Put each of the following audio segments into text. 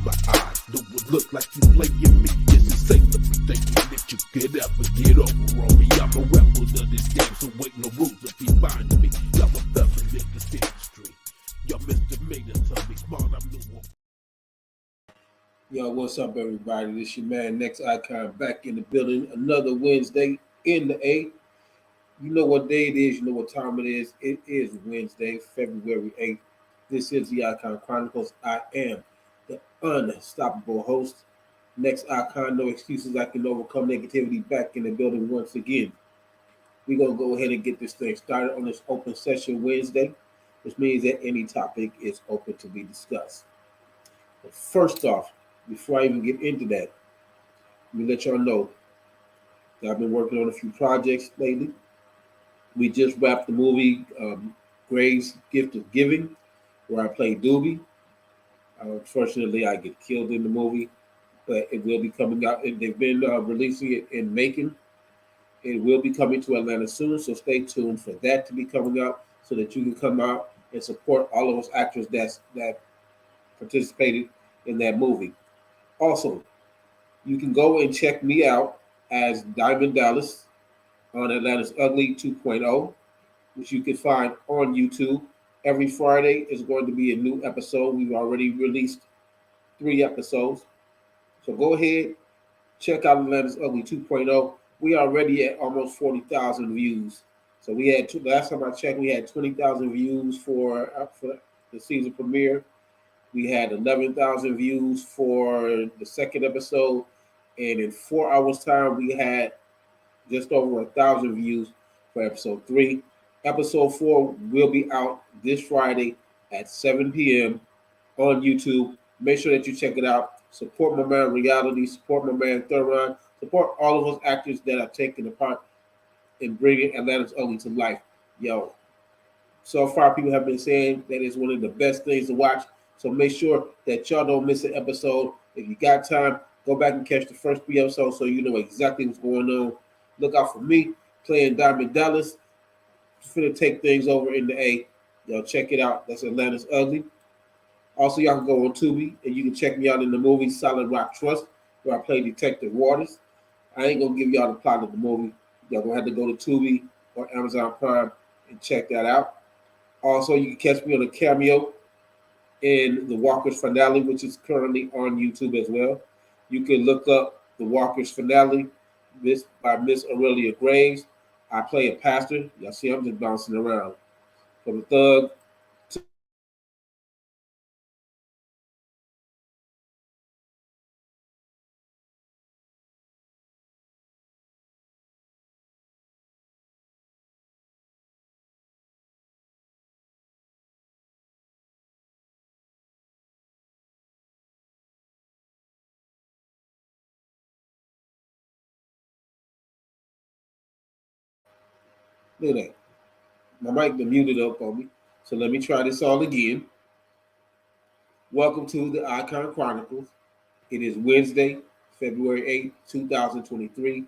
my eyes. Do it look like you playing me? Is it safe to be thinking that you could ever get over on me? I'm a rebel to this game, so ain't no rules if he finds me. I'm a felon in this industry. Y'all misdemeanors tell me smart, I'm new. Yo, what's up, everybody? This your man, Next Icon, back in the building. Another Wednesday in the A. You know what day it is. You know what time it is. It is Wednesday, February 8th. This is the ICON Chronicles. I am the unstoppable host. Next Icon, no excuses. I can overcome negativity. Back in the building once again. We're going to go ahead and get this thing started on this open session Wednesday, which means that any topic is open to be discussed. But first off, before I even get into that, let me let y'all know that I've been working on a few projects lately. We just wrapped the movie Gray's Gift of Giving, where I play Doobie. Unfortunately, I get killed in the movie, but it will be coming out. They've been releasing it in Macon. It will be coming to Atlanta soon, so stay tuned for that to be coming out so that you can come out and support all of those actors that participated in that movie. Also, you can go and check me out as Diamond Dallas on Atlanta's Ugly 2.0, which you can find on YouTube. Every Friday is going to be a new episode. We've already released 3 episodes. So go ahead, check out Atlanta's Ugly 2.0. We are already at almost 40,000 views. So we had last time I checked, we had 20,000 views for the season premiere. We had 11,000 views for the second episode, and in 4 hours' time, we had just over 1,000 views for episode 3. Episode 4 will be out this Friday at 7 p.m. on YouTube. Make sure that you check it out. Support my man Reality. Support my man Thuron. Support all of those actors that are taking a part in bringing Atlanta's Ugly to life. Yo, so far people have been saying that it's one of the best things to watch. So make sure that y'all don't miss an episode. If you got time, go back and catch the first 3 episodes so you know exactly what's going on. Look out for me playing Diamond Dallas. Finna take things over in the A. Y'all check it out. That's Atlanta's Ugly. Also, y'all can go on Tubi and you can check me out in the movie Solid Rock Trust, where I play Detective Waters. I ain't gonna give y'all the plot of the movie. Y'all gonna have to go to Tubi or Amazon Prime and check that out. Also, you can catch me on a cameo in the Walker's finale, which is currently on YouTube as well. You can look up the Walker's finale by Miss Aurelia Graves. I play a pastor. Y'all see, I'm just bouncing around from a thug to look at that. My mic been muted up on me. So let me try this all again. Welcome to the ICON Chronicles. It is Wednesday, February 8th, 2023.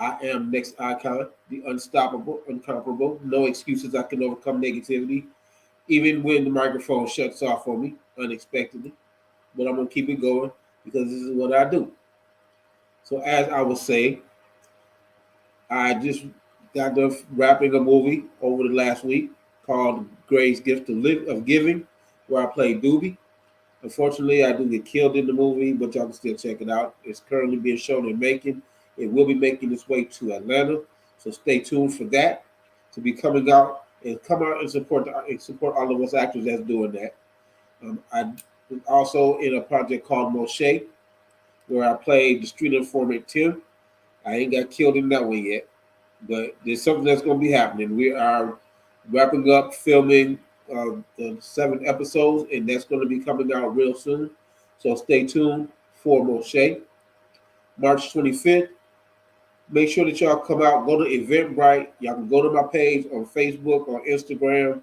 I am Next Icon, the unstoppable, incomparable. No excuses, I can overcome negativity, even when the microphone shuts off on me unexpectedly. But I'm going to keep it going because this is what I do. So as I was saying, I just got done wrapping a movie over the last week called Gray's Gift of Giving, where I played Doobie. Unfortunately, I do get killed in the movie, but y'all can still check it out. It's currently being shown in Macon. It will be making its way to Atlanta, so stay tuned for that to be coming out and come out and support all of us actors that's doing that. I was also in a project called Moshe, where I played the street informant Tim. I ain't got killed in that one yet, but there's something that's going to be happening. We are wrapping up filming the 7 episodes, and that's going to be coming out real soon. So stay tuned for Moshe. March 25th. Make sure that y'all come out, go to Eventbrite. Y'all can go to my page on Facebook or Instagram,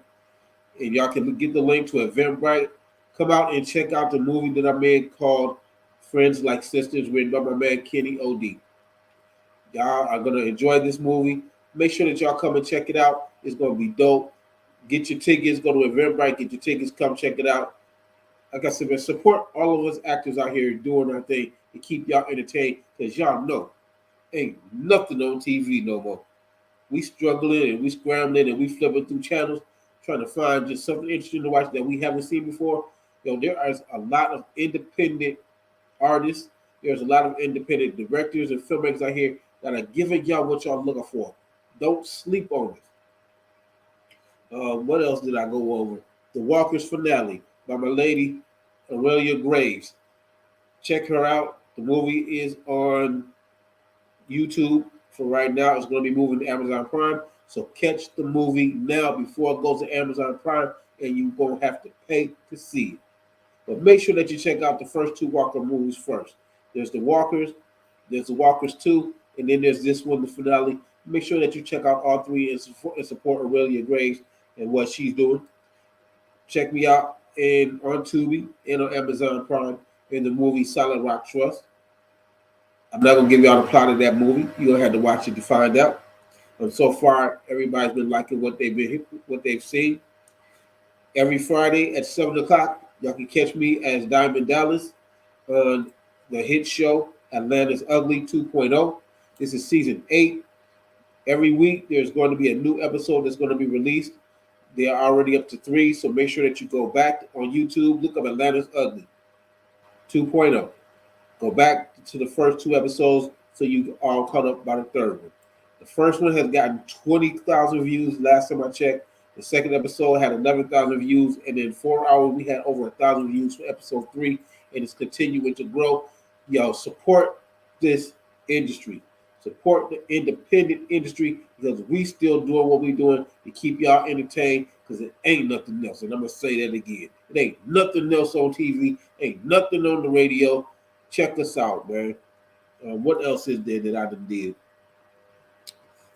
and y'all can get the link to Eventbrite. Come out and check out the movie that I made called Friends Like Sisters, written by my man Kenny O.D. Y'all are going to enjoy this movie. Make sure that y'all come and check it out. It's going to be dope. Get your tickets. Go to Eventbrite. Get your tickets. Come check it out. like I said, man, support all of us actors out here doing our thing to keep y'all entertained, because y'all know ain't nothing on TV no more. We struggling and we scrambling and we flipping through channels trying to find just something interesting to watch that we haven't seen before. There is a lot of independent artists. There's a lot of independent directors and filmmakers out here that are giving y'all what y'all looking for. Don't sleep on it. What else did I go over? The Walker's finale by my lady Aurelia Graves. Check her out. The movie is on YouTube for right now. It's going to be moving to Amazon Prime. So catch the movie now before it goes to Amazon Prime, and you're going to have to pay to see it. But make sure that you check out the first two Walker movies first. There's the Walkers, there's the Walkers 2, and then there's this one, the finale. Make sure that you check out all three and support Aurelia Graves and what she's doing. Check me out on Tubi and on Amazon Prime in the movie Solid Rock Trust. I'm not gonna give y'all the plot of that movie. You're gonna have to watch it to find out. So far, everybody's been liking what they've seen. Every Friday at 7 o'clock, y'all can catch me as Diamond Dallas on the hit show Atlanta's Ugly 2.0. This is season 8. Every week, there's going to be a new episode that's going to be released. They are already up to 3, so make sure that you go back on YouTube, look up Atlanta's Ugly 2.0. Go back to the first 2 episodes so you all caught up by the third one. The first one has gotten 20,000 views last time I checked. The second episode had 11,000 views, and in 4 hours we had over 1,000 views for episode 3, and it's continuing to grow. Y'all support this industry. Support the independent industry, because we still doing what we're doing to keep y'all entertained, because it ain't nothing else. And I'm going to say that again. It ain't nothing else on TV. Ain't nothing on the radio. Check us out, man. What else is there that I done did?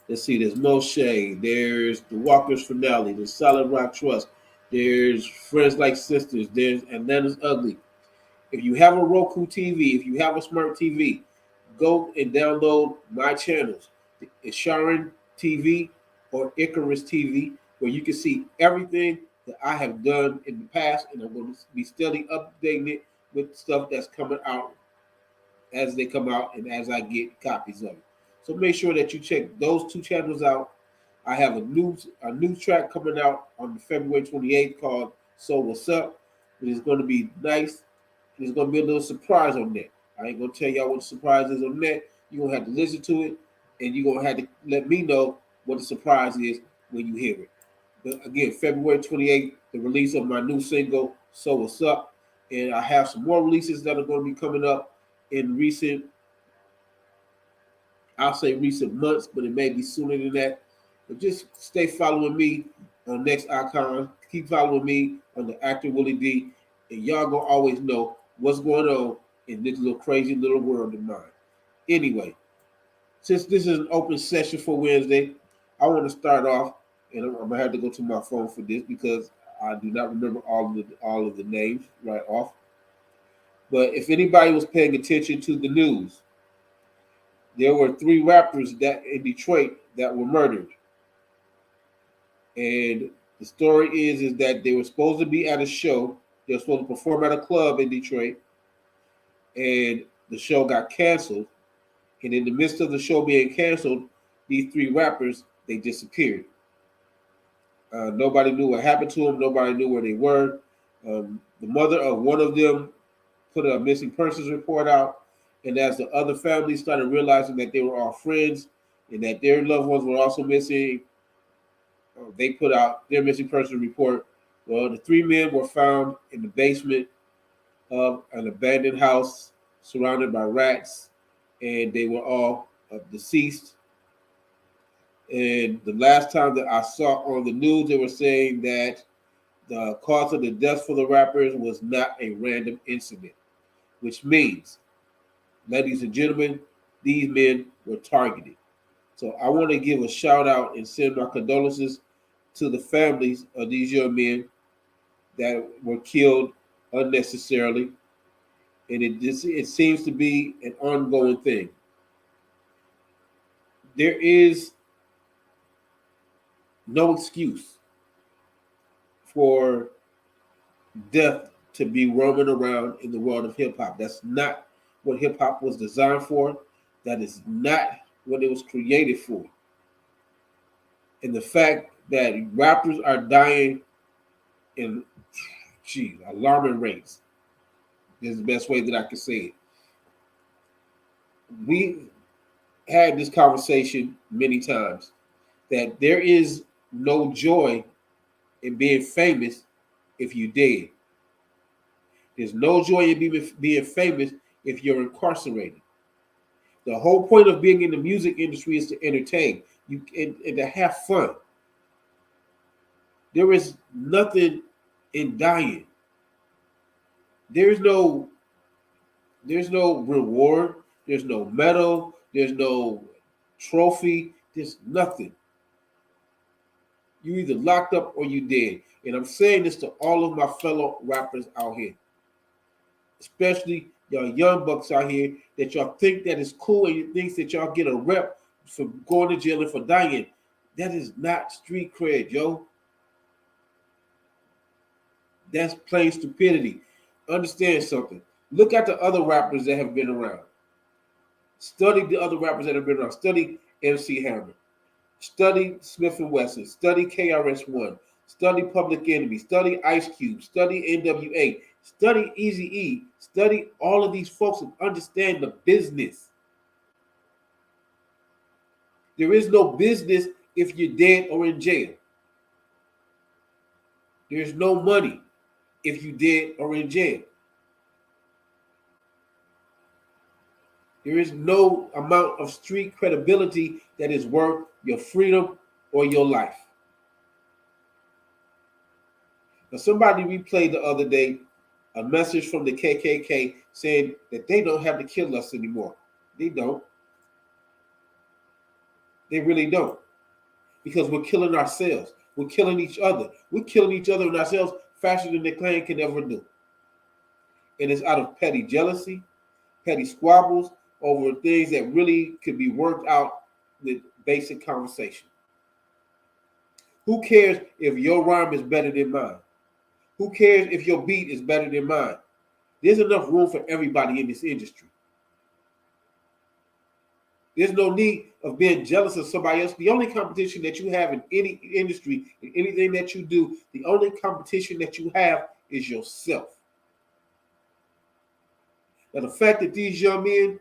Let's see. There's No Shade. There's The Walker's finale. There's Solid Rock Trust. There's Friends Like Sisters. There's Atlanta's Ugly. If you have a Roku TV, if you have a smart TV, go and download my channels. It's Sharon TV or Icarus TV, where you can see everything that I have done in the past, and I'm going to be steadily updating it with stuff that's coming out as they come out and as I get copies of it. So make sure that you check those 2 channels out. I have a new track coming out on February 28th called So What's Up. It is going to be nice. There's going to be a little surprise on that. I ain't going to tell y'all what the surprise is on that. You're going to have to listen to it, and you're going to have to let me know what the surprise is when you hear it. But again, February 28th, the release of my new single, So What's Up. And I have some more releases that are going to be coming up in recent months, but it may be sooner than that. But just stay following me on Next Icon. Keep following me on the Actor Willie D. And y'all going to always know what's going on in this little crazy little world of mine. Anyway, since this is an open session for Wednesday, I want to start off, and I'm going to have to go to my phone for this because I do not remember all of the names right off. But if anybody was paying attention to the news, there were 3 rappers that in Detroit that were murdered. And the story is that they were supposed to be at a show. They were supposed to perform at a club in Detroit. And the show got canceled. And in the midst of the show being canceled, these 3 rappers, they disappeared. Nobody knew what happened to them. Nobody knew where they were. The mother of one of them put a missing persons report out. And as the other families started realizing that they were all friends and that their loved ones were also missing, they put out their missing persons report. Well, the 3 men were found in the basement of an abandoned house surrounded by rats, and they were all deceased. And the last time that I saw on the news, they were saying that the cause of the death for the rappers was not a random incident, which means, ladies and gentlemen, these men were targeted. So I want to give a shout out and send my condolences to the families of these young men that were killed unnecessarily. And it seems to be an ongoing thing. There is no excuse for death to be roaming around in the world of hip hop. That's not what hip hop was designed for. That is not what it was created for. And the fact that rappers are dying in, alarming rates is the best way that I can say it. We had this conversation many times that there is no joy in being famous if you dead. There's no joy in being famous if you're incarcerated. The whole point of being in the music industry is to entertain you and to have fun. There is nothing in dying. There's no reward. There's no medal. There's no trophy. There's nothing. You either locked up or you dead. And I'm saying this to all of my fellow rappers out here, especially y'all young bucks out here that y'all think that is cool and you think that y'all get a rep for going to jail and for dying. That is not street cred, yo. That's plain stupidity. Understand something. Look at the other rappers that have been around. Study the other rappers that have been around. Study MC Hammer. Study Smith & Wesson. Study KRS-One. Study Public Enemy. Study Ice Cube. Study NWA. Study Eazy-E. Study all of these folks and understand the business. There is no business if you're dead or in jail. There's no money if you're dead or in jail. There is no amount of street credibility that is worth your freedom or your life. Now, somebody replayed the other day a message from the KKK saying that they don't have to kill us anymore. They don't. They really don't. Because we're killing ourselves. We're killing each other. We're killing each other and ourselves faster than the Klan can ever do. And it's out of petty jealousy, petty squabbles over things that really could be worked out with basic conversation. Who cares if your rhyme is better than mine? Who cares if your beat is better than mine? There's enough room for everybody in this industry. There's no need of being jealous of somebody else. The only competition that you have in any industry, in anything that you do, the only competition that you have is yourself. Now, the fact that these young men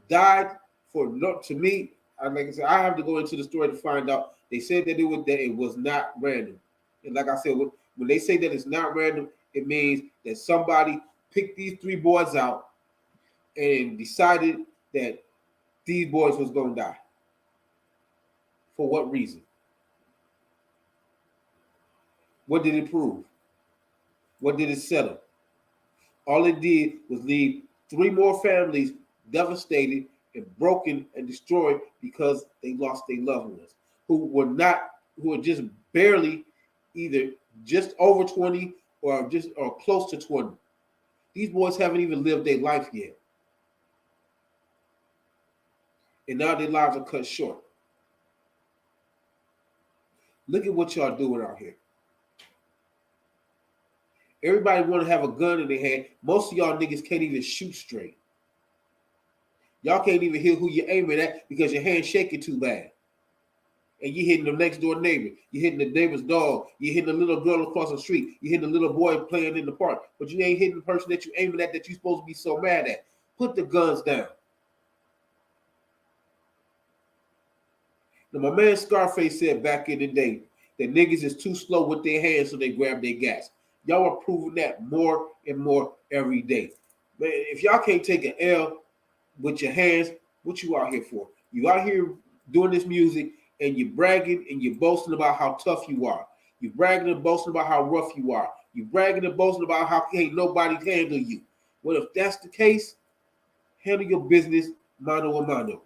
died to me, like I said, I have to go into the story to find out. They said that it was not random. And like I said, when they say that it's not random, it means that somebody picked these three boys out and decided that these boys was going to die. For what reason? What did it prove? What did it settle? All it did was leave three more families devastated and broken and destroyed because they lost their loved ones who were just barely either just over 20 or close to 20. These boys haven't even lived their life yet. And now their lives are cut short. Look at what y'all doing out here. Everybody want to have a gun in their hand. Most of y'all niggas can't even shoot straight. Y'all can't even hear who you're aiming at because your hand's shaking too bad. And you hitting the next door neighbor. You're hitting the neighbor's dog. You're hitting the little girl across the street. You're hitting the little boy playing in the park. But you ain't hitting the person that you're aiming at that you're supposed to be so mad at. Put the guns down. Now, my man Scarface said back in the day that niggas is too slow with their hands so they grab their gas. Y'all are proving that more and more every day. Man, if y'all can't take an L with your hands, what you out here for? You out here doing this music and you're bragging and you're boasting about how tough you are. You're bragging and boasting about how rough you are. You're bragging and boasting about how ain't nobody handle you. Well, if that's the case, handle your business mano a mano.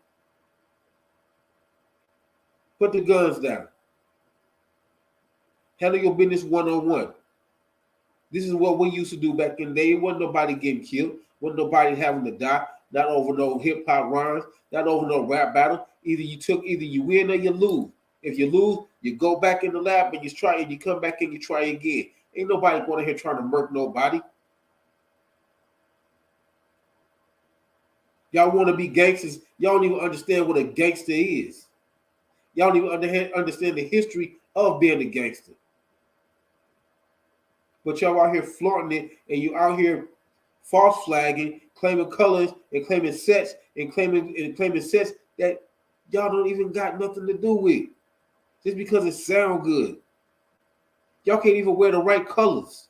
Put the guns down. Handle your business one-on-one. This is what we used to do back in the day. It wasn't nobody getting killed. Wasn't nobody having to die. Not over no hip-hop rhymes. Not over no rap battle. Either you win or you lose. If you lose, you go back in the lab and you come back and you try again. Ain't nobody going here trying to murk nobody. Y'all want to be gangsters. Y'all don't even understand what a gangster is. Y'all don't even understand the history of being a gangster. But y'all out here flaunting it, and you out here false flagging, claiming colors and claiming sets and claiming sets that y'all don't even got nothing to do with. Just because it sound good. Y'all can't even wear the right colors.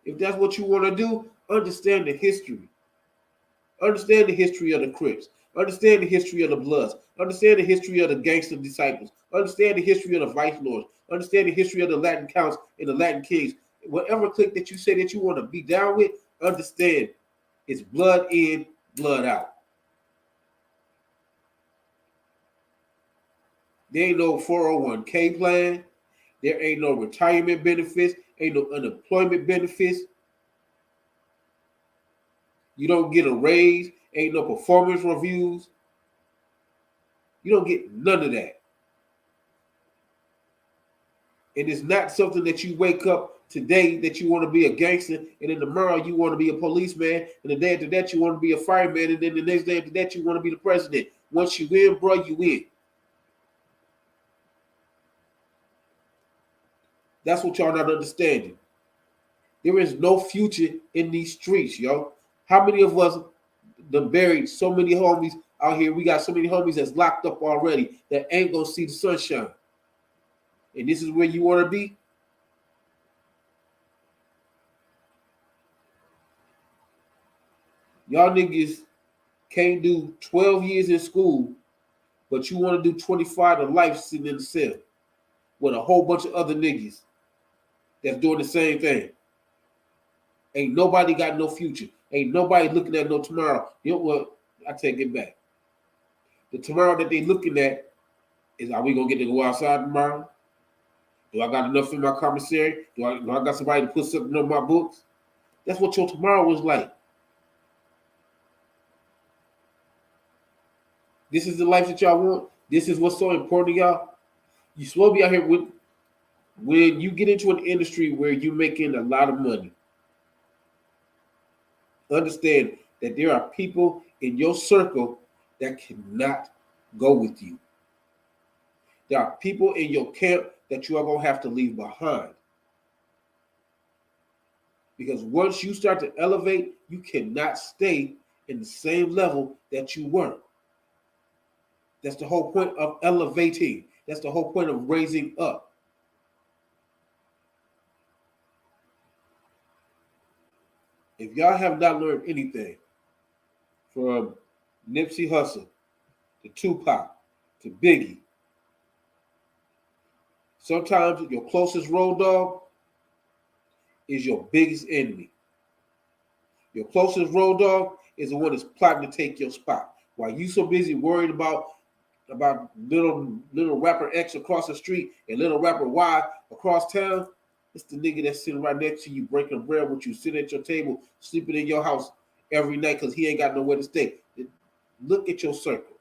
If that's what you want to do, understand the history. Understand the history of the Crips. Understand the history of the Bloods. Understand the history of the Gangster Disciples. Understand the history of the Vice Lords. Understand the history of the Latin Counts and the Latin Kings. Whatever clique that you say that you want to be down with, understand it's blood in, blood out. There ain't no 401k plan. There ain't no retirement benefits. Ain't no unemployment benefits. You don't get a raise. Ain't no performance reviews. You don't get none of that. And it's not something that you wake up today that you want to be a gangster, and then tomorrow you want to be a policeman, and the day after that you want to be a fireman, and then the next day after that you want to be the president. Once you win, bro, you win. That's what y'all not understanding. There is no future in these streets, yo. How many of us done buried so many homies out here? We got so many homies that's locked up already that ain't gonna see the sunshine. And this is where you want to be? Y'all niggas can't do 12 years in school, but you want to do 25 to life sitting in the cell with a whole bunch of other niggas that's doing the same thing. Ain't nobody got no future. Ain't nobody looking at no tomorrow. You know what? I take it back. The tomorrow that they looking at is, are we gonna get to go outside tomorrow? Do I got enough in my commissary? Do I got somebody to put something on my books? That's what your tomorrow was like. This is the life that y'all want. This is what's so important to y'all. You supposed to be out here with, when you get into an industry where you're making a lot of money, understand that there are people in your circle that cannot go with you. There are people in your camp that you are going to have to leave behind. Because once you start to elevate, you cannot stay in the same level that you were. That's the whole point of elevating. That's the whole point of raising up. If y'all have not learned anything from Nipsey Hussle to Tupac to Biggie, sometimes your closest road dog is your biggest enemy. Your closest road dog is the one that's plotting to take your spot. While you so busy worried about little rapper X across the street and little rapper Y across town, it's the nigga that's sitting right next to you, breaking bread with you, sitting at your table, sleeping in your house every night because he ain't got nowhere to stay. Look at your circle.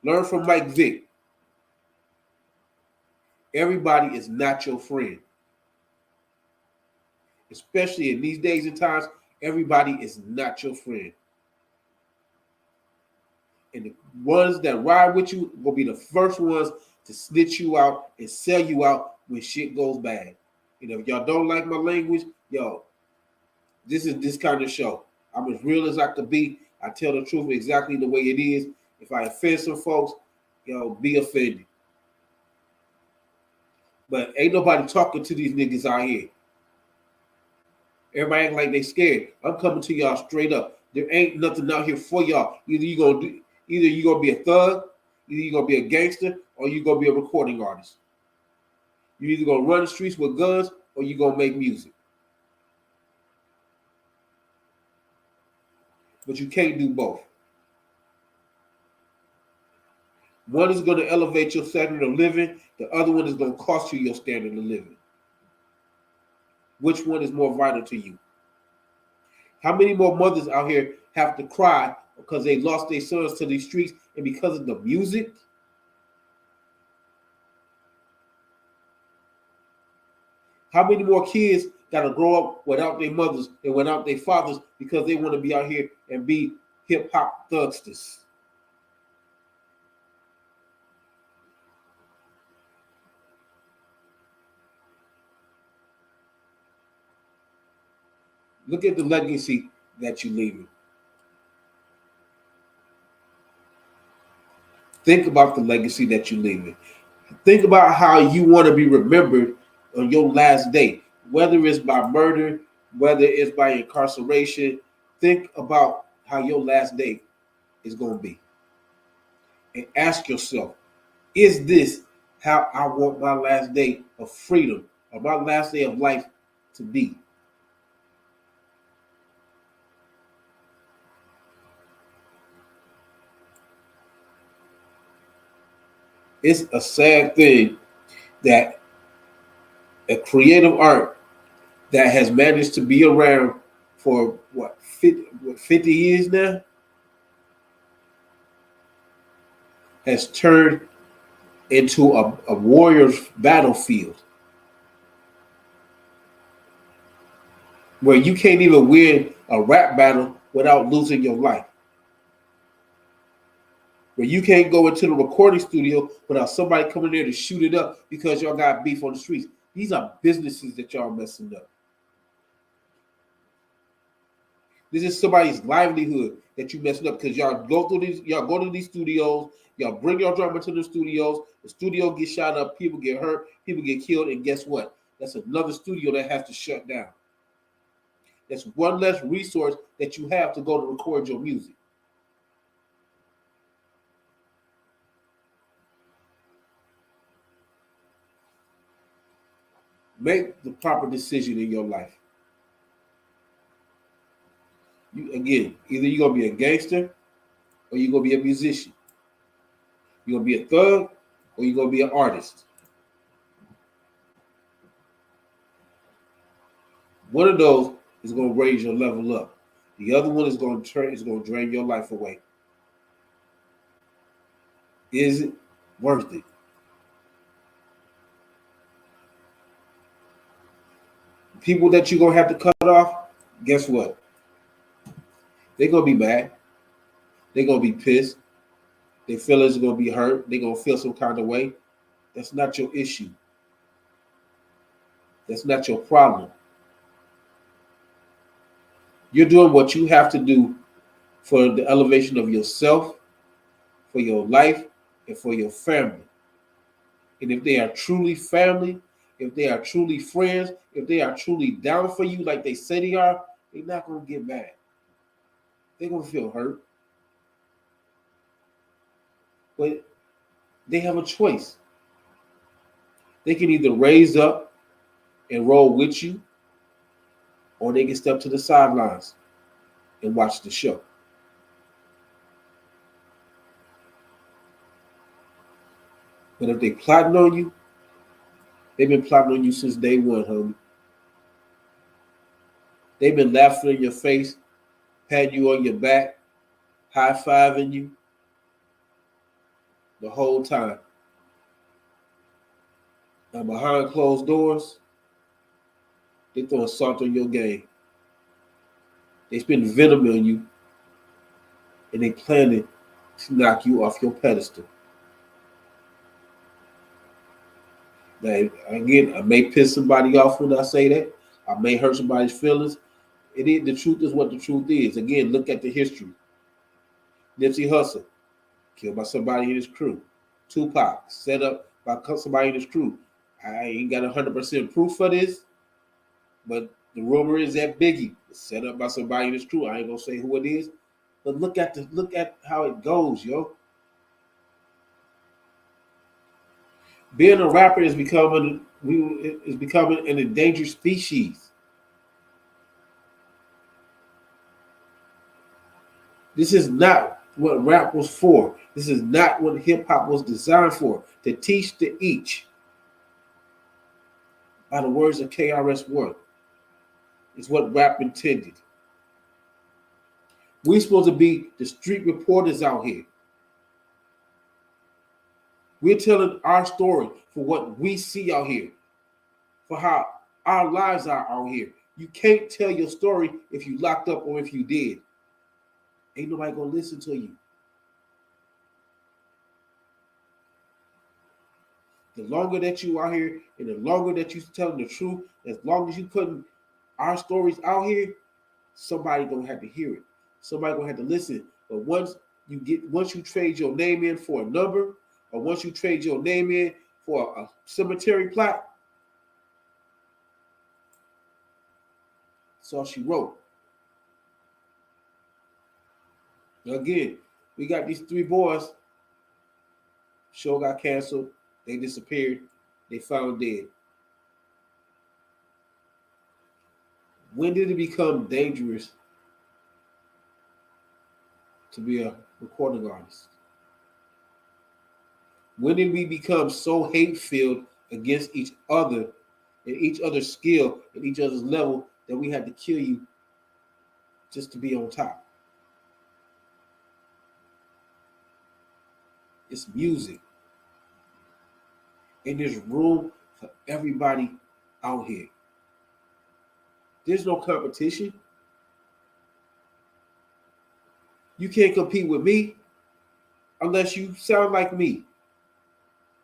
Learn from Mike Vick. Everybody is not your friend. Especially in these days and times, everybody is not your friend. And the ones that ride with you will be the first ones to snitch you out and sell you out when shit goes bad. You know, if y'all don't like my language, yo, this is this kind of show. I'm as real as I could be. I tell the truth exactly the way it is. If I offend some folks, yo, be offended. But ain't nobody talking to these niggas out here. Everybody act like they scared. I'm coming to y'all straight up. There ain't nothing out here for y'all. Either you gonna be a thug, either you gonna be a gangster, or you gonna be a recording artist. You either gonna run the streets with guns or you gonna make music. But you can't do both. One is gonna elevate your standard of living, the other one is gonna cost you your standard of living. Which one is more vital to you? How many more mothers out here have to cry because they lost their sons to these streets and because of the music? How many more kids got to grow up without their mothers and without their fathers because they want to be out here and be hip hop thugsters. Look at the legacy that you're leaving. Think about the legacy that you're leaving. Think about how you want to be remembered on your last day, whether it's by murder, whether it's by incarceration. Think about how your last day is going to be. And ask yourself, is this how I want my last day of freedom or my last day of life to be? It's a sad thing that a creative art that has managed to be around for 50 years now has turned into a warrior's battlefield where you can't even win a rap battle without losing your life. Where you can't go into the recording studio without somebody coming there to shoot it up because y'all got beef on the streets. These are businesses that y'all messing up. This is somebody's livelihood that you messing up because y'all go to these studios, y'all bring your drummer to the studios, the studio gets shot up, people get hurt, people get killed, and guess what? That's another studio that has to shut down. That's one less resource that you have to go to record your music. Make the proper decision in your life. Either you're gonna be a gangster or you're gonna be a musician. You're gonna be a thug or you're gonna be an artist. One of those is gonna raise your level up. The other one is gonna drain your life away. Is it worth it? People that you're gonna have to cut off, guess what? They're gonna be mad. They're gonna be pissed. Their feelings are gonna be hurt. They're gonna feel some kind of way. That's not your issue. That's not your problem. You're doing what you have to do for the elevation of yourself, for your life, and for your family. And if they are truly family, if they are truly friends, if they are truly down for you like they say they are, they're not gonna get mad. They're gonna feel hurt. But they have a choice. They can either raise up and roll with you, or they can step to the sidelines and watch the show. But if they plotting on you, they've been plotting on you since day one, homie. They've been laughing in your face, patting you on your back, high-fiving you the whole time. Now behind closed doors, they throwing salt on your game. They spend venom on you, and they planning to knock you off your pedestal. Now, again, I may piss somebody off when I say that. I may hurt somebody's feelings. The truth is what the truth is. Again, look at the history. Nipsey Hussle, killed by somebody in his crew. Tupac, set up by somebody in his crew. I ain't got 100% proof for this, but the rumor is that Biggie was set up by somebody in his crew. I ain't gonna say who it is, but look at how it goes, yo. Being a rapper is becoming an endangered species. This is not what rap was for. This is not what hip hop was designed for. To teach to each. By the words of KRS-One, is what rap intended. We're supposed to be the street reporters out here. We're telling our story for what we see out here, for how our lives are out here. You can't tell your story if you locked up or if you did. Ain't nobody gonna listen to you. The longer that you out here and the longer that you telling the truth, as long as you putting our stories out here, somebody gonna have to hear it. Somebody gonna have to listen. But once you trade your name in for a number, or once you trade your name in for a cemetery plot, that's all she wrote. Again, we got these 3 boys. Show got canceled. They disappeared. They found dead. When did it become dangerous to be a recording artist? When did we become so hate-filled against each other and each other's skill and each other's level that we had to kill you just to be on top? It's music. And there's room for everybody out here. There's no competition. You can't compete with me unless you sound like me.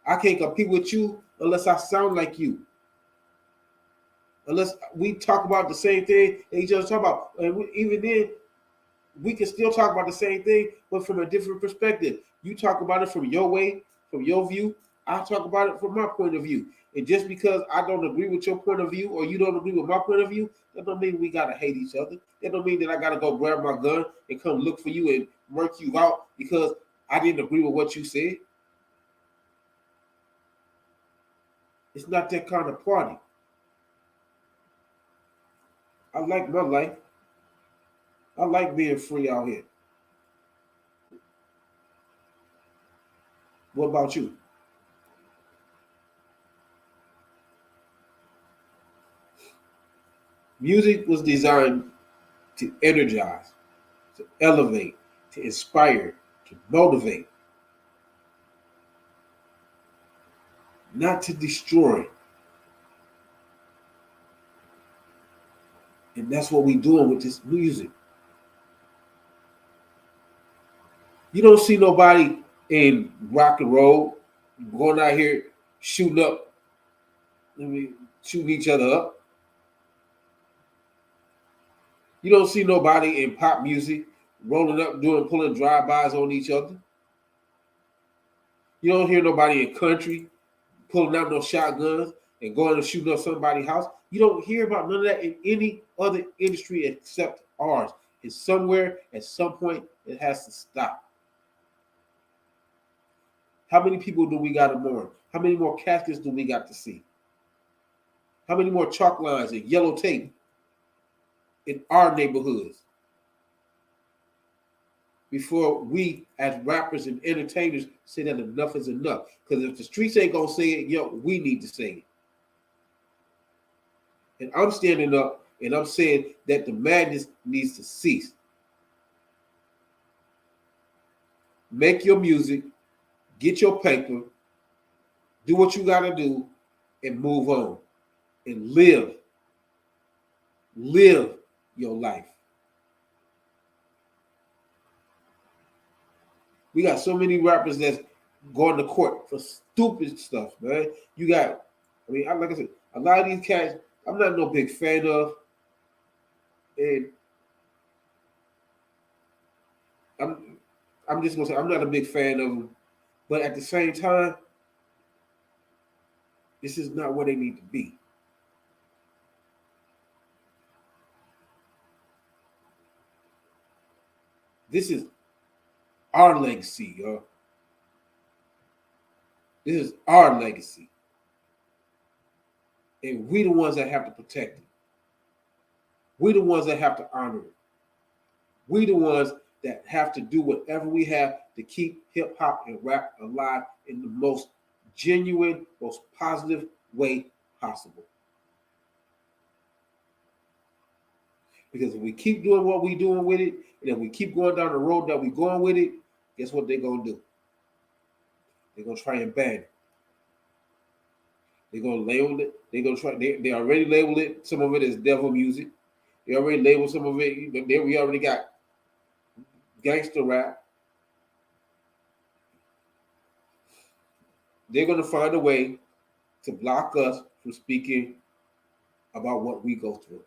I can't compete with you unless I sound like you. Unless we talk about the same thing that each other talk about. And even then, we can still talk about the same thing, but from a different perspective. You talk about it from your way, from your view. I talk about it from my point of view. And just because I don't agree with your point of view or you don't agree with my point of view, that don't mean we got to hate each other. That don't mean that I got to go grab my gun and come look for you and murk you out because I didn't agree with what you said. It's not that kind of party. I like my life. I like being free out here. What about you? Music was designed to energize, to elevate, to inspire, to motivate, not to destroy. And that's what we're doing with this music. You don't see nobody in rock and roll going out here shooting up, shooting each other up. You don't see nobody in pop music rolling up, pulling drive-bys on each other. You don't hear nobody in country pulling out no shotguns and going and shooting up somebody's house. You don't hear about none of that in any other industry except ours. And somewhere, at some point, it has to stop. How many people do we got to mourn? How many more caskets do we got to see? How many more chalk lines and yellow tape in our neighborhoods before we, as rappers and entertainers, say that enough is enough? Because if the streets ain't gonna say it, we need to say it. And I'm standing up and I'm saying that the madness needs to cease. Make your music, get your paper, do what you gotta do, and move on. And live your life. We got so many rappers that's going to court for stupid stuff, man. You got, like I said, a lot of these cats, I'm not no big fan of. And I'm just gonna say I'm not a big fan of them. But at the same time, this is not where they need to be. This is our legacy, yo. This is our legacy. And we the ones that have to protect it. We the ones that have to honor it. We the ones that have to do whatever we have to keep hip hop and rap alive in the most genuine, most positive way possible. Because if we keep doing what we're doing with it, and if we keep going down the road that we're going with it, guess what they're going to do? They're going to try and ban it. They're gonna label it. They're gonna try. They already labeled it. Some of it as devil music. They already labeled some of it. We already got gangster rap. They're gonna find a way to block us from speaking about what we go through.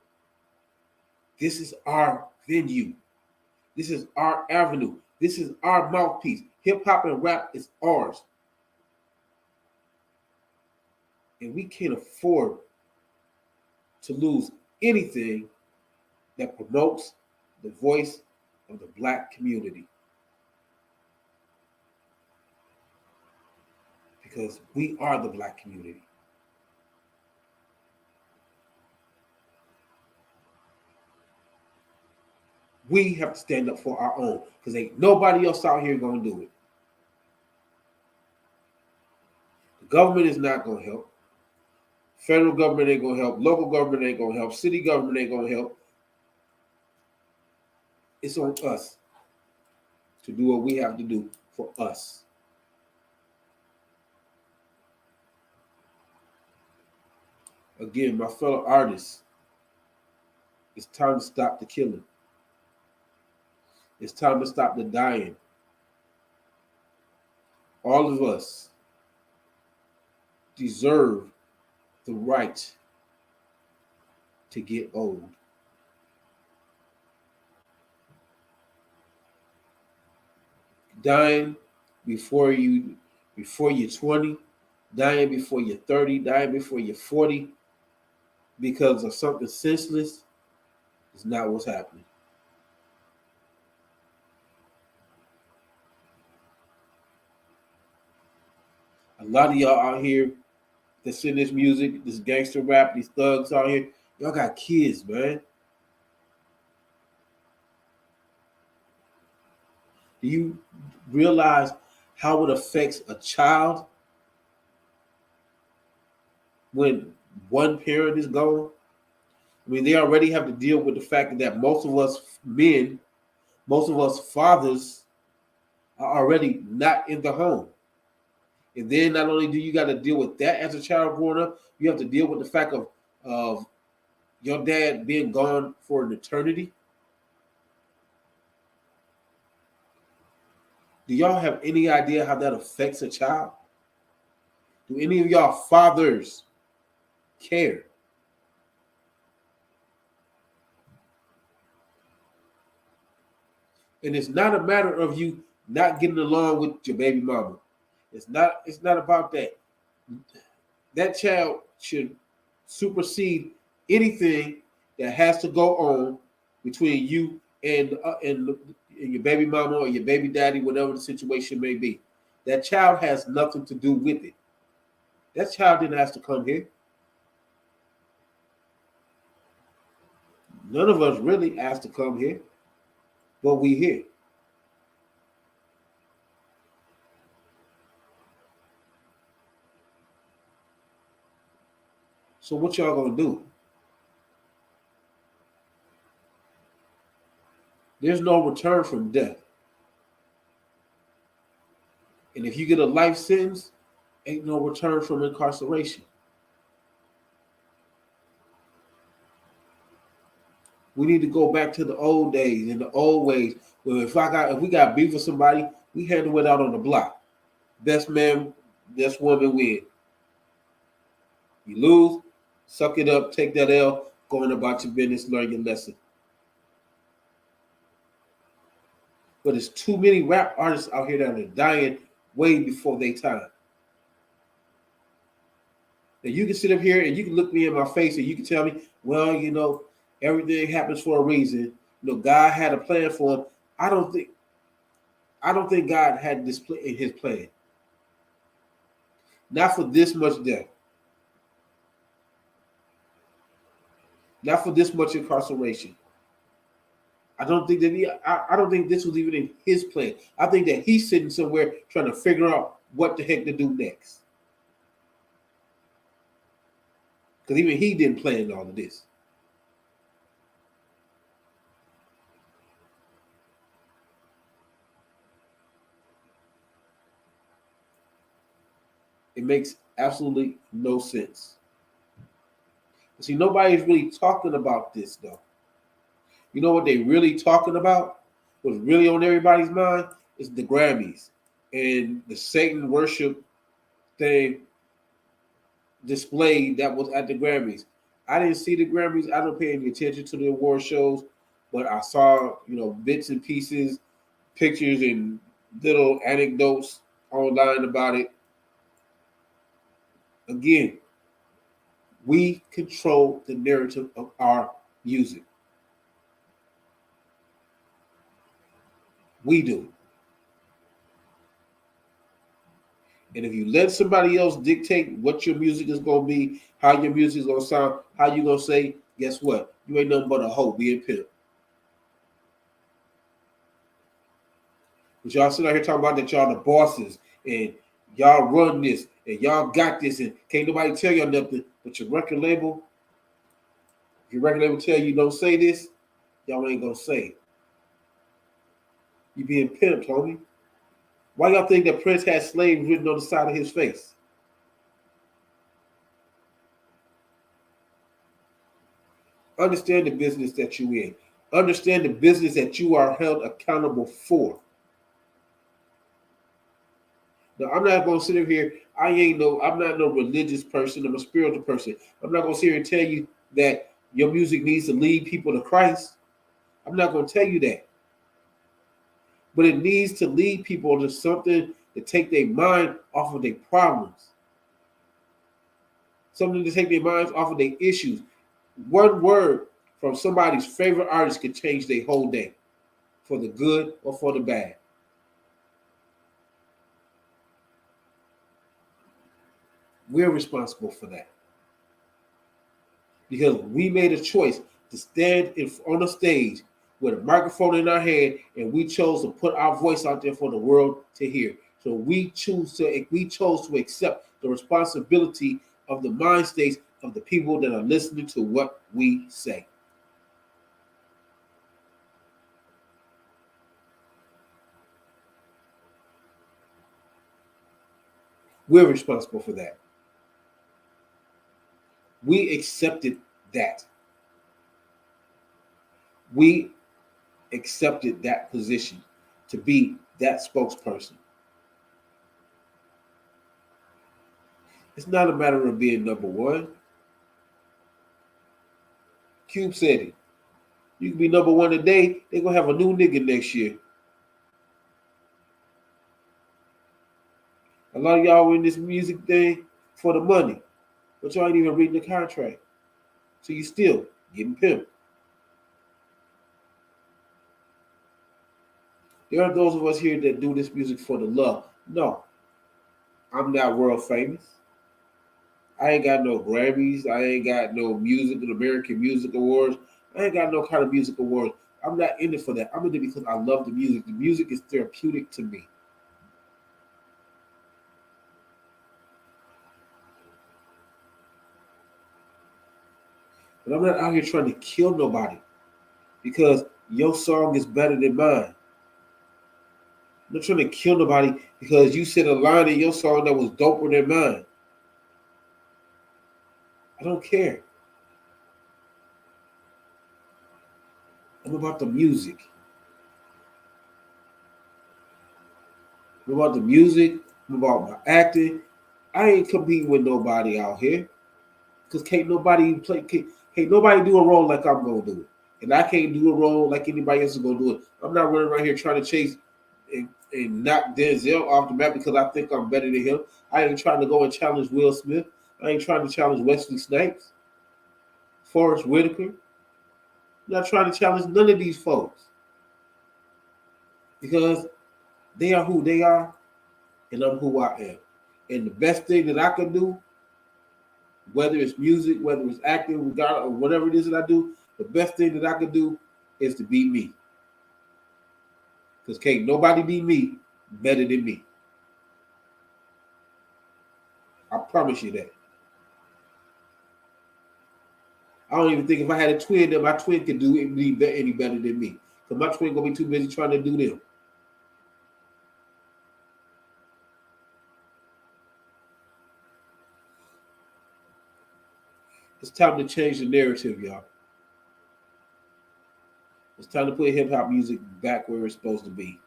This is our venue. This is our avenue. This is our mouthpiece. Hip hop and rap is ours. And we can't afford to lose anything that promotes the voice of the Black community. Because we are the Black community. We have to stand up for our own, because ain't nobody else out here gonna do it. The government is not gonna help. Federal government ain't gonna help. Local government ain't gonna help. City government ain't gonna help. It's on us to do what we have to do for us. Again, my fellow artists, it's time to stop the killing. It's time to stop the dying. All of us deserve the right to get old. Dying before you're 20, dying before you're 30, dying before you're 40 because of something senseless is not what's happening. A lot of y'all out here that's in this music, this gangster rap, these thugs out here, y'all got kids, man. Do you realize how it affects a child when one parent is gone? I mean, they already have to deal with the fact that most of us men, most of us fathers are already not in the home. And then not only do you got to deal with that as a child growing up, you have to deal with the fact of your dad being gone for an eternity. Do y'all have any idea how that affects a child? Do any of y'all fathers care? And it's not a matter of you not getting along with your baby mama. It's not about that. That child should supersede anything that has to go on between you and your baby mama or your baby daddy, whatever the situation may be. That child has nothing to do with it. That child didn't ask to come here. None of us really asked to come here, but we here. So what y'all gonna do? There's no return from death. And if you get a life sentence, ain't no return from incarceration. We need to go back to the old days and the old ways. Where if we got beef with somebody, we handle it out on the block. Best man, best woman win. You lose, suck it up, take that L, go on about your business, learn your lesson. But there's too many rap artists out here that are dying way before their time. Now you can sit up here and you can look me in my face and you can tell me, well, everything happens for a reason. God had a plan for him. I don't think God had this in his plan. Not for this much death. Not for this much incarceration. I don't think this was even in his plan. I think that he's sitting somewhere trying to figure out what the heck to do next. Because even he didn't plan all of this. It makes absolutely no sense. See, nobody's really talking about this though. You know what they really talking about? What's really on everybody's mind is the Grammys and the Satan worship thing display that was at the Grammys. I didn't see the Grammys. I don't pay any attention to the award shows, but I saw, bits and pieces, pictures and little anecdotes online about it. Again, we control the narrative of our music. We do. And if you let somebody else dictate what your music is going to be, how your music is going to sound, how you going to say, guess what? You ain't nothing but a hoe being pimp. But y'all sit out here talking about that y'all the bosses and y'all run this and y'all got this and can't nobody tell y'all nothing. But your record label, if your record label tell you don't say this, y'all ain't going to say it. You being pimped, homie. Why y'all think that Prince had slaves written on the side of his face? Understand the business that you in. Understand the business that you are held accountable for. Now, I'm not going to sit over here. I'm not no religious person. I'm a spiritual person. I'm not going to sit here and tell you that your music needs to lead people to Christ. I'm not going to tell you that. But it needs to lead people to something to take their mind off of their problems. Something to take their minds off of their issues. One word from somebody's favorite artist could change their whole day, for the good or for the bad. We're responsible for that. Because we made a choice to stand on a stage with a microphone in our hand, and we chose to put our voice out there for the world to hear. So we chose to accept the responsibility of the mind states of the people that are listening to what we say. We're responsible for that. We accepted that. We accepted that position to be that spokesperson. It's not a matter of being number one. Cube said it. You can be number one today, they're going to have a new nigga next year. A lot of y'all in this music thing for the money, but y'all ain't even reading the contract. So you still getting pimped. There are those of us here that do this music for the love. No, I'm not world famous. I ain't got no Grammys. I ain't got no American Music Awards. I ain't got no kind of music awards. I'm not in it for that. I'm in it because I love the music. The music is therapeutic to me. But I'm not out here trying to kill nobody because your song is better than mine. I'm not trying to kill nobody because you said a line in your song that was doper than mine. I don't care. I'm about the music. I'm about the music. I'm about my acting. I ain't competing with nobody out here because can't nobody do a role like I'm gonna do it, and I can't do a role like anybody else is gonna do it. I'm not running around here trying to chase and knock Denzel off the map because I think I'm better than him. I ain't trying to go and challenge Will Smith. I ain't trying to challenge Wesley Snipes, Forrest Whitaker. I'm not trying to challenge none of these folks because they are who they are, and I'm who I am. And the best thing that I can do, whether it's music, whether it's acting, or whatever it is that I do, the best thing that I can do is to be me. Because can't nobody be me better than me. I promise you that. I don't even think if I had a twin that my twin could do any better than me. Because my twin gonna be too busy trying to do them. It's time to change the narrative, y'all. It's time to put hip hop music back where it's supposed to be.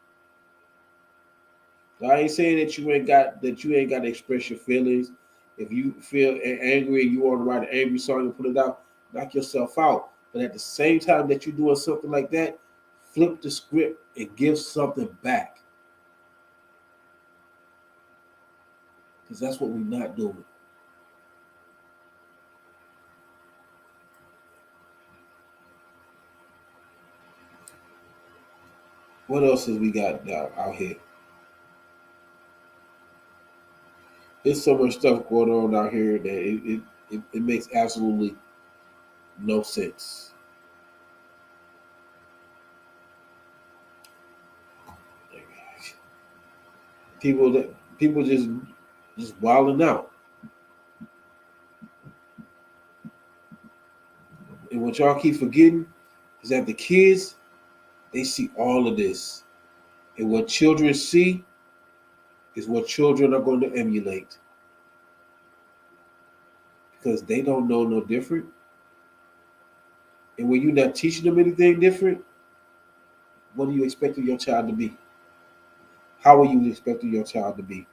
So I ain't saying that you ain't got to express your feelings. If you feel angry and you want to write an angry song and put it out, knock yourself out. But at the same time that you're doing something like that, flip the script and give something back. Because that's what we're not doing. What else has we got out here? There's so much stuff going on out here that it makes absolutely no sense. People just wilding out. And what y'all keep forgetting is that the kids, they see all of this. And what children see is what children are going to emulate. Because they don't know no different. And when you're not teaching them anything different, what are you expecting your child to be? How are you expecting your child to be?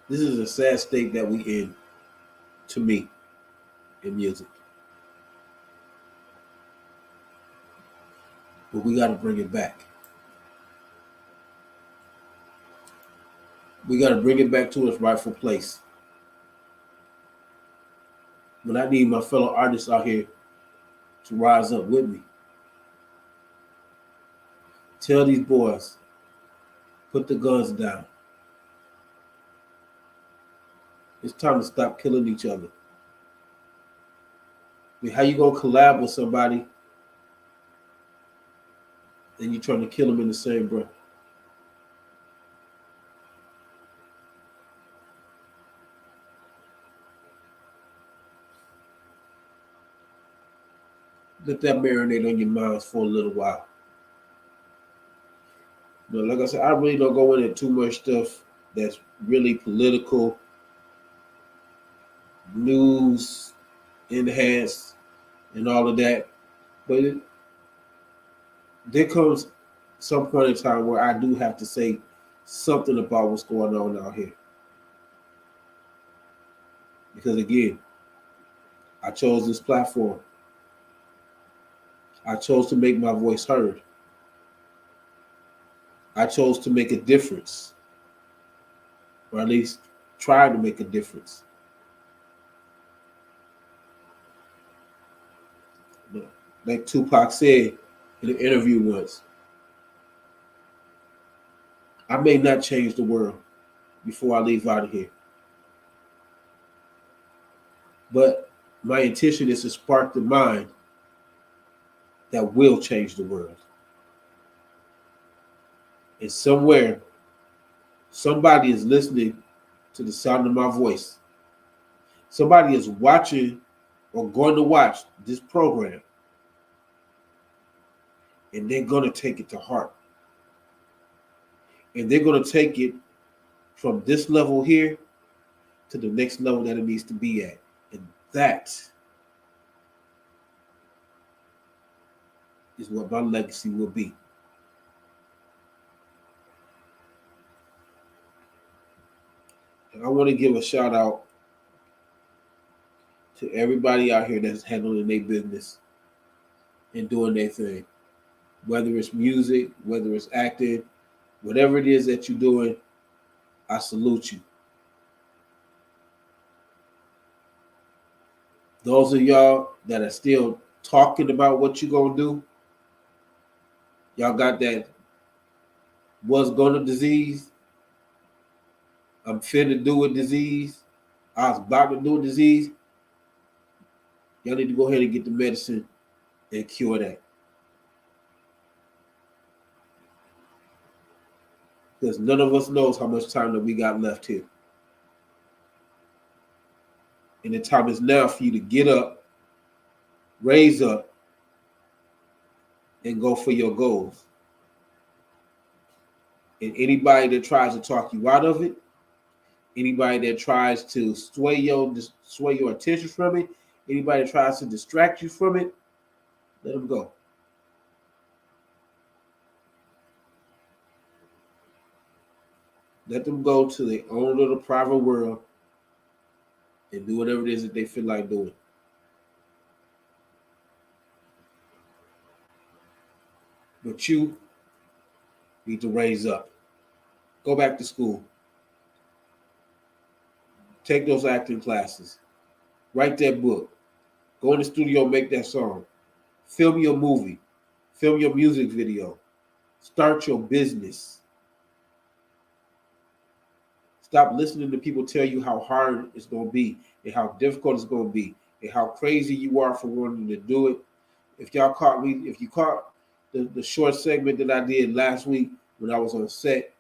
This is a sad state that we in, to me, in music. But we got to bring it back. We got to bring it back to its rightful place. But I need my fellow artists out here to rise up with me. Tell these boys, put the guns down. It's time to stop killing each other. I mean, how you gonna collab with somebody and you trying to kill them in the same breath? Let that marinate on your minds for a little while. You know, like I said, I really don't go into too much stuff that's really political, news enhanced, and all of that. But there comes some point in time where I do have to say something about what's going on out here. Because again, I chose this platform. I chose to make my voice heard. I chose to make a difference, or at least try to make a difference. Like Tupac said in an interview once, I may not change the world before I leave out of here, but my intention is to spark the mind that will change the world. And somewhere, somebody is listening to the sound of my voice. Somebody is watching or going to watch this program, and they're going to take it to heart. And they're going to take it from this level here to the next level that it needs to be at. And that is what my legacy will be. And I want to give a shout out to everybody out here that's handling their business and doing their thing. Whether it's music, whether it's acting, whatever it is that you're doing, I salute you. Those of y'all that are still talking about what you're going to do, y'all got that was going to disease, I'm finna do a disease, I was about to do a disease, y'all need to go ahead and get the medicine and cure that. Because none of us knows how much time that we got left here. And the time is now for you to get up, raise up, and go for your goals. And anybody that tries to talk you out of it, anybody that tries to sway your attention from it, anybody that tries to distract you from it, let them go. Let them go to their own little private world and do whatever it is that they feel like doing. But you need to raise up. Go back to school. Take those acting classes. Write that book. Go in the studio, make that song. Film your movie. Film your music video. Start your business. Stop listening to people tell you how hard it's going to be and how difficult it's going to be and how crazy you are for wanting to do it. If you caught the short segment that I did last week when I was on set,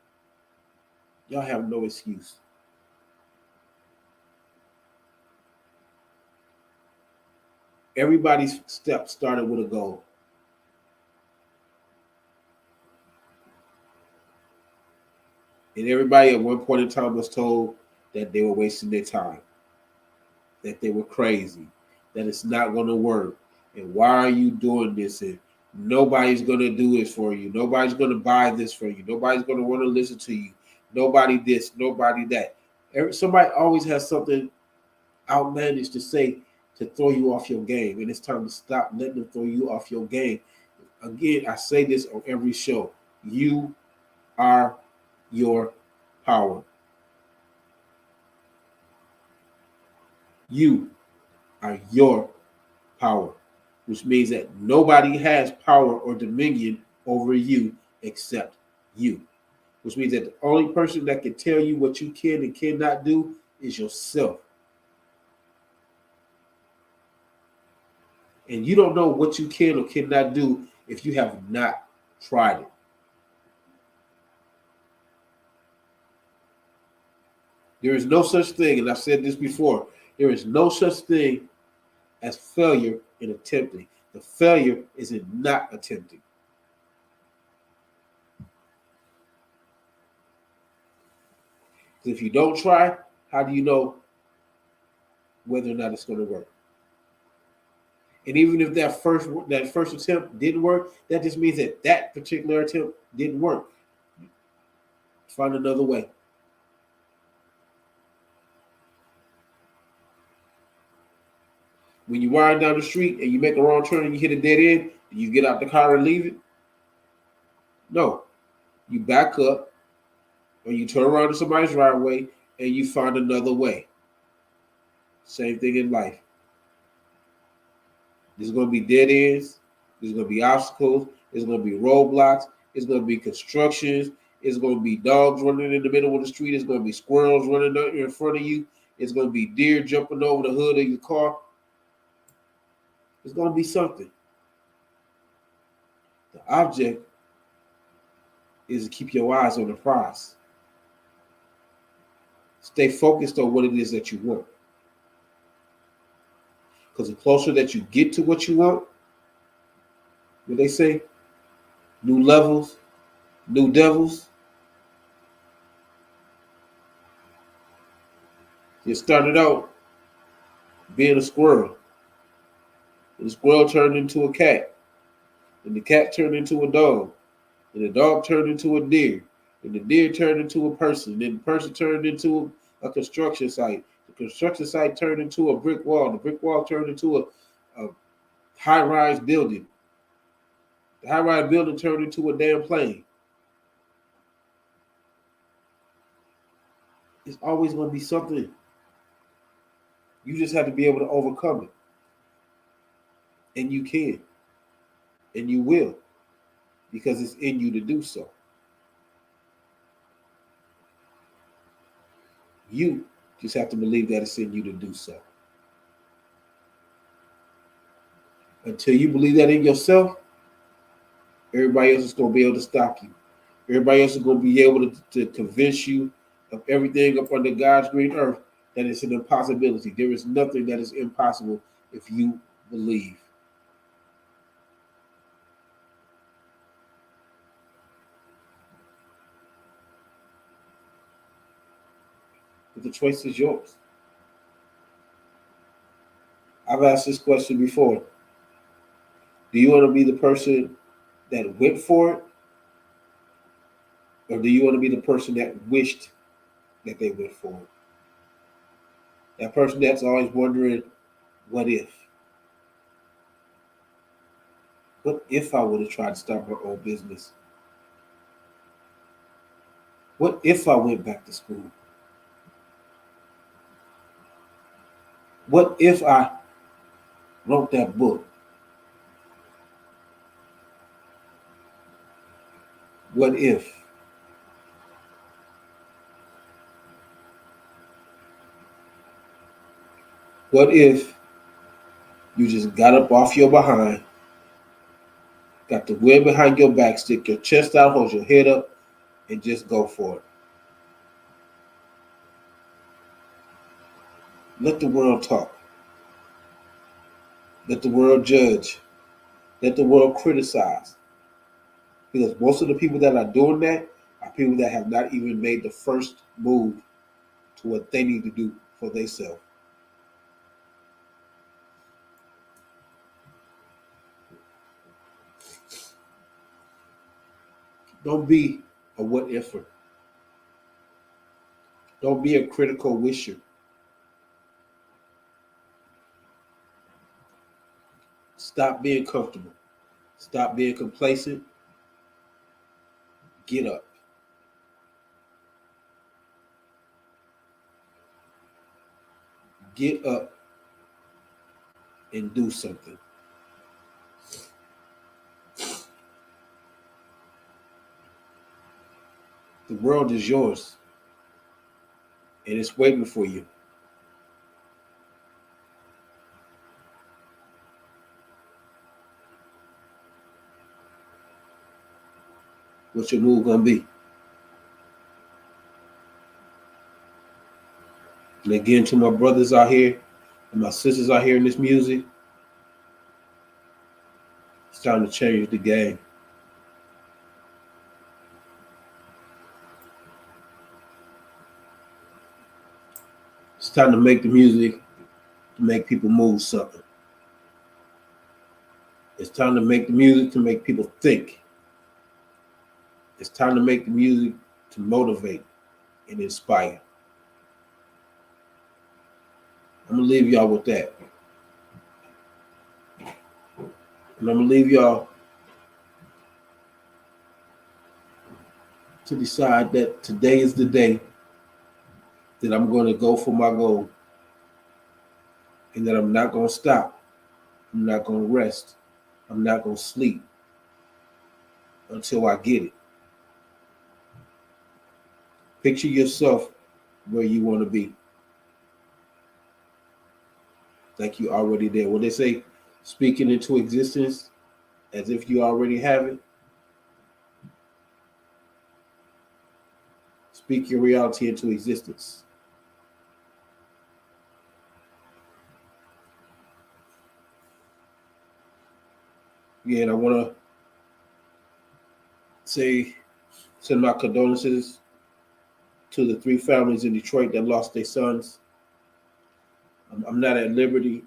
y'all have no excuse. Everybody's step started with a goal. And everybody at one point in time was told that they were wasting their time, that they were crazy, that it's not going to work. And why are you doing this? And nobody's going to do it for you. Nobody's going to buy this for you. Nobody's going to want to listen to you. Nobody this, nobody that. Somebody always has something outlandish to say to throw you off your game. And it's time to stop letting them throw you off your game. Again, I say this on every show. You are your power. You are your power, which means that nobody has power or dominion over you except you, which means that the only person that can tell you what you can and cannot do is yourself. And you don't know what you can or cannot do if you have not tried it. There is no such thing, and I've said this before, there is no such thing as failure in attempting. The failure is in not attempting. If you don't try, how do you know whether or not it's going to work? And even if that first attempt didn't work, that just means that particular attempt didn't work. Find another way. When you ride down the street and you make a wrong turn and you hit a dead end, do you get out the car and leave it? No. You back up or you turn around to somebody's driveway and you find another way. Same thing in life. There's going to be dead ends. There's going to be obstacles. There's going to be roadblocks. There's going to be constructions. It's going to be dogs running in the middle of the street. It's going to be squirrels running in front of you. It's going to be deer jumping over the hood of your car. It's going to be something. The object is to keep your eyes on the prize. Stay focused on what it is that you want. Because the closer that you get to what you want, what they say, new levels, new devils. You started out being a squirrel. And the squirrel turned into a cat. And the cat turned into a dog. And the dog turned into a deer. And the deer turned into a person. And then the person turned into a construction site. The construction site turned into a brick wall. The brick wall turned into a high-rise building. The high-rise building turned into a damn plane. It's always going to be something. You just have to be able to overcome it. And you can. And you will. Because it's in you to do so. You just have to believe that it's in you to do so. Until you believe that in yourself, everybody else is going to be able to stop you. Everybody else is going to be able to convince you of everything up under God's green earth that it's an impossibility. There is nothing that is impossible if you believe. but the choice is yours. I've asked this question before. Do you want to be the person that went for it, or do you want to be the person that wished that they went for it? That person that's always wondering, what if? What if I would have tried to start my own business? What if I went back to school? What if I wrote that book? What if? What if you just got up off your behind, got the wind behind your back, stick your chest out, hold your head up, and just go for it? Let the world talk. Let the world judge. Let the world criticize. Because most of the people that are doing that are people that have not even made the first move to what they need to do for themselves. Don't be a what ifer. Don't be a critical wisher. Stop being comfortable. Stop being complacent. Get up. Get up and do something. The world is yours and it's waiting for you. What's your move gonna be? And again, to my brothers out here and my sisters out here in this music, it's time to change the game. It's time to make the music to make people move something. It's time to make the music to make people think. It's time to make the music to motivate and inspire. I'm gonna leave y'all with that. And I'm gonna leave y'all to decide that today is the day that I'm going to go for my goal and that I'm not going to stop. I'm not going to rest. I'm not going to sleep until I get it. Picture yourself where you want to be. Like you're already there. When they say speaking into existence as if you already have it, speak your reality into existence. Again, I want to send my condolences to the 3 families in Detroit that lost their sons. I'm not at liberty.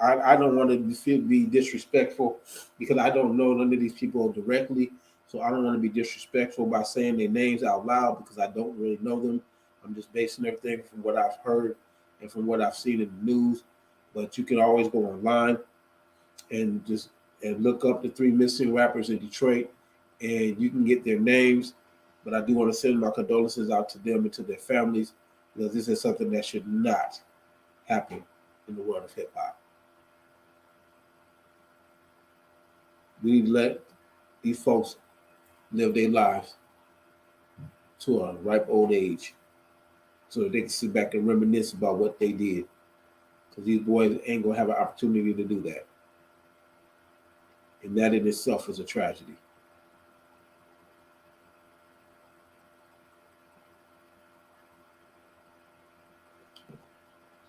I don't want to be disrespectful because I don't know none of these people directly. So I don't want to be disrespectful by saying their names out loud because I don't really know them. I'm just basing everything from what I've heard and from what I've seen in the news. But you can always go online and look up the 3 missing rappers in Detroit, and you can get their names. But I do want to send my condolences out to them and to their families because this is something that should not happen in the world of hip hop. We need to let these folks live their lives to a ripe old age so that they can sit back and reminisce about what they did. Because these boys ain't going to have an opportunity to do that. And that in itself is a tragedy.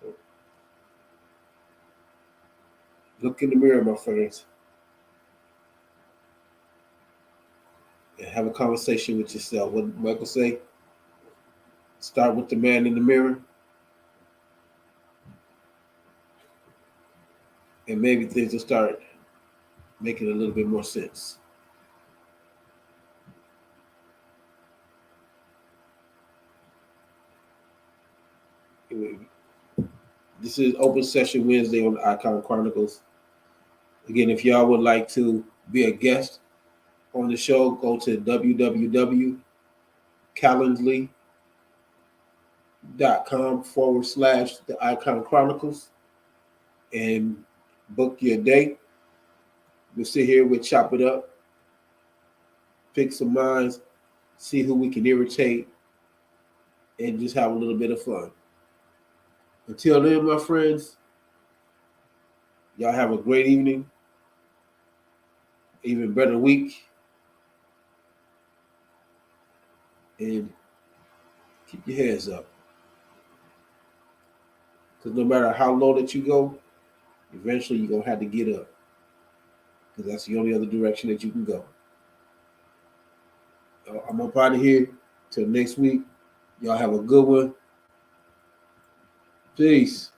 So, look in the mirror, my friends, and have a conversation with yourself. What Michael say? Start with the man in the mirror, and maybe things will start making a little bit more sense. This is Open Session Wednesday on the ICON Chronicles. Again, if y'all would like to be a guest on the show, go to www.calendly.com/the ICON Chronicles and book your date. We'll sit here, we'll chop it up, pick some minds, see who we can irritate, and just have a little bit of fun. Until then, my friends, y'all have a great evening, even better week, and keep your heads up. Because no matter how low that you go, eventually you're going to have to get up. Because that's the only other direction that you can go. I'm up out of here. Till next week. Y'all have a good one. Peace.